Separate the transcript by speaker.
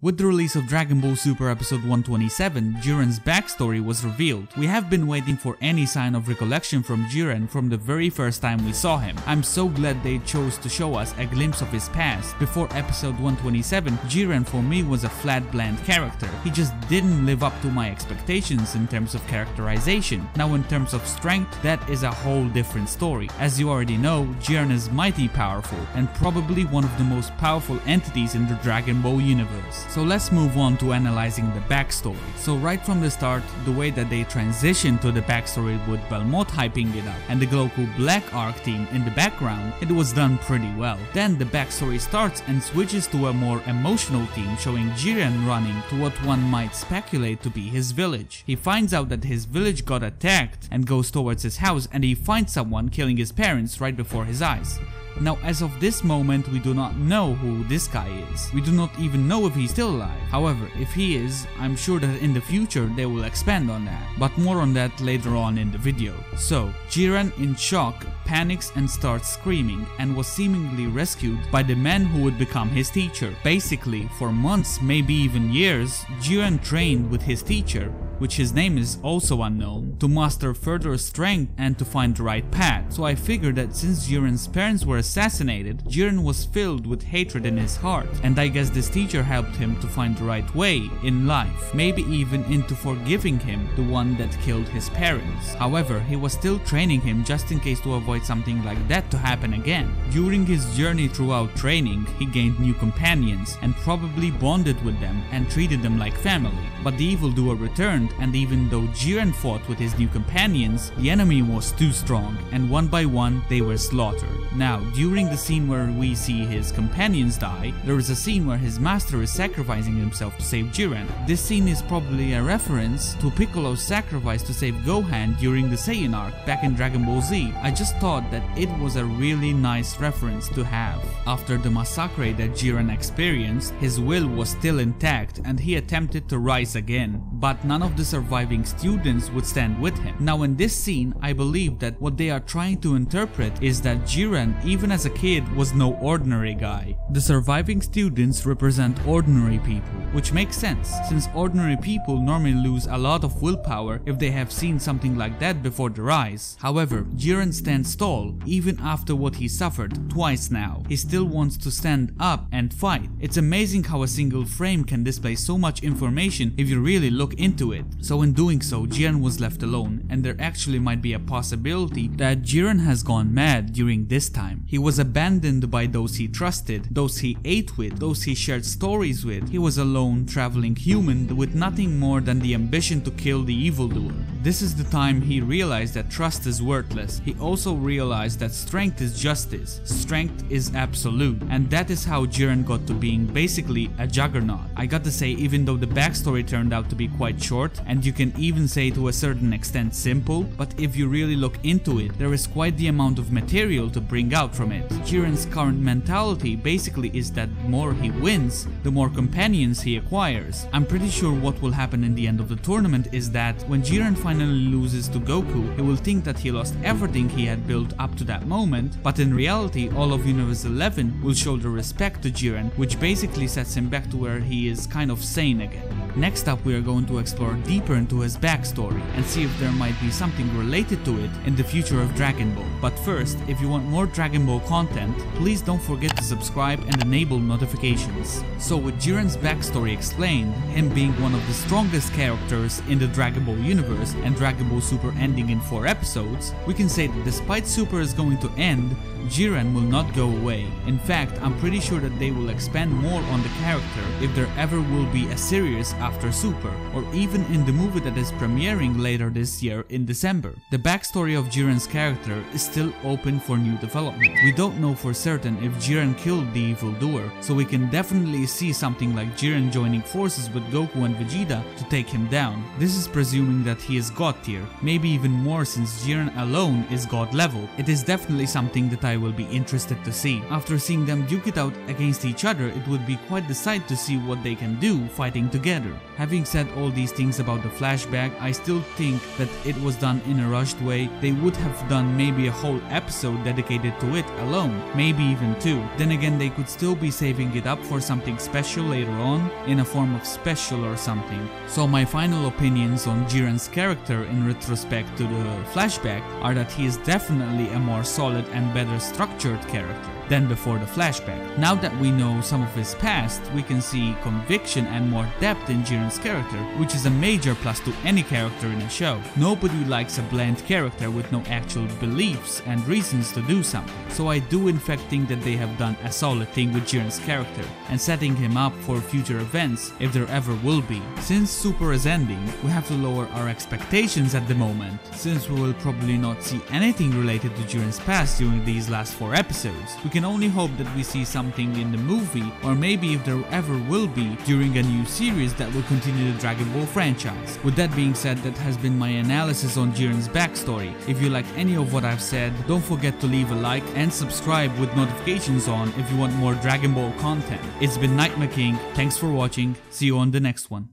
Speaker 1: With the release of Dragon Ball Super episode 127, Jiren's backstory was revealed. We have been waiting for any sign of recollection from Jiren from the very first time we saw him. I'm so glad they chose to show us a glimpse of his past. Before episode 127, Jiren for me was a flat bland character. He just didn't live up to my expectations in terms of characterization. Now in terms of strength, that is a whole different story. As you already know, Jiren is mighty powerful and probably one of the most powerful entities in the Dragon Ball universe. So let's move on to analyzing the backstory. So right from the start, the way that they transitioned to the backstory with Belmont hyping it up and the Goku Black Arc team in the background, it was done pretty well. Then the backstory starts and switches to a more emotional theme showing Jiren running to what one might speculate to be his village. He finds out that his village got attacked and goes towards his house, and he finds someone killing his parents right before his eyes. Now as of this moment, we do not know who this guy is. We do not even know if he's still alive. However, if he is, I'm sure that in the future they will expand on that. But more on that later on in the video. So, Jiren in shock panics and starts screaming and was seemingly rescued by the man who would become his teacher. Basically, for months, maybe even years, Jiren trained with his teacher, which his name is also unknown, to master further strength and to find the right path. So I figured that since Jiren's parents were assassinated, Jiren was filled with hatred in his heart, and I guess this teacher helped him to find the right way in life, maybe even into forgiving him, the one that killed his parents. However, he was still training him just in case to avoid something like that to happen again. During his journey throughout training, he gained new companions and probably bonded with them and treated them like family. But the evildoer returned, and even though Jiren fought with his new companions, the enemy was too strong, and one by one they were slaughtered. Now, during the scene where we see his companions die, there is a scene where his master is sacrificing himself to save Jiren. This scene is probably a reference to Piccolo's sacrifice to save Gohan during the Saiyan arc back in Dragon Ball Z. I just thought that it was a really nice reference to have. After the massacre that Jiren experienced, his will was still intact and he attempted to rise again, but none of the surviving students would stand with him. Now in this scene, I believe that what they are trying to interpret is that Jiren, even as a kid, was no ordinary guy. The surviving students represent ordinary people, which makes sense, since ordinary people normally lose a lot of willpower if they have seen something like that before their eyes. However, Jiren stands tall, even after what he suffered twice now. He still wants to stand up and fight. It's amazing how a single frame can display so much information if you really look into it. So in doing so, Jiren was left alone, and there actually might be a possibility that Jiren has gone mad during this time. He was abandoned by those he trusted, those he ate with, those he shared stories with. He was a lone, traveling human with nothing more than the ambition to kill the evildoer. This is the time he realized that trust is worthless. He also realized that strength is justice, strength is absolute, and that is how Jiren got to being basically a juggernaut. I gotta say, even though the backstory turned out to be quite short, and you can even say to a certain extent simple, but if you really look into it, there is quite the amount of material to bring out from it. Jiren's current mentality basically is that the more he wins, the more companions he acquires. I'm pretty sure what will happen in the end of the tournament is that when Jiren finally loses to Goku, he will think that he lost everything he had built up to that moment, but in reality all of Universe 11 will show the respect to Jiren, which basically sets him back to where he is kind of sane again. Next up, we are going to explore deeper into his backstory and see if there might be something related to it in the future of Dragon Ball. But first, if you want more Dragon Ball content, please don't forget to subscribe and enable notifications. So with Jiren's backstory explained, him being one of the strongest characters in the Dragon Ball universe and Dragon Ball Super ending in 4 episodes, we can say that despite Super is going to end, Jiren will not go away. In fact, I'm pretty sure that they will expand more on the character if there ever will be a series after Super, or even in the movie that is premiering later this year in December. The backstory of Jiren's character is still open for new development. We don't know for certain if Jiren killed the evildoer, so we can definitely see something like Jiren joining forces with Goku and Vegeta to take him down. This is presuming that he is God tier, maybe even more since Jiren alone is God level. It is definitely something that I will be interested to see. After seeing them duke it out against each other, it would be quite the sight to see what they can do fighting together. better. Having said all these things about the flashback, I still think that it was done in a rushed way. They would have done maybe a whole episode dedicated to it alone, maybe even 2. Then again, they could still be saving it up for something special later on, in a form of special or something. So my final opinions on Jiren's character in retrospect to the flashback are that he is definitely a more solid and better structured character than before the flashback. Now that we know some of his past, we can see conviction and more depth in Jiren's character, which is a major plus to any character in a show. Nobody likes a bland character with no actual beliefs and reasons to do something. So I do in fact think that they have done a solid thing with Jiren's character and setting him up for future events if there ever will be. Since Super is ending, we have to lower our expectations at the moment, since we will probably not see anything related to Jiren's past during these last 4 episodes. We can only hope that we see something in the movie, or maybe if there ever will be, during a new series that will continue the Dragon Ball franchise. With that being said, that has been my analysis on Jiren's backstory. If you like any of what I've said, don't forget to leave a like and subscribe with notifications on if you want more Dragon Ball content. It's been Nightmare King, thanks for watching, see you on the next one.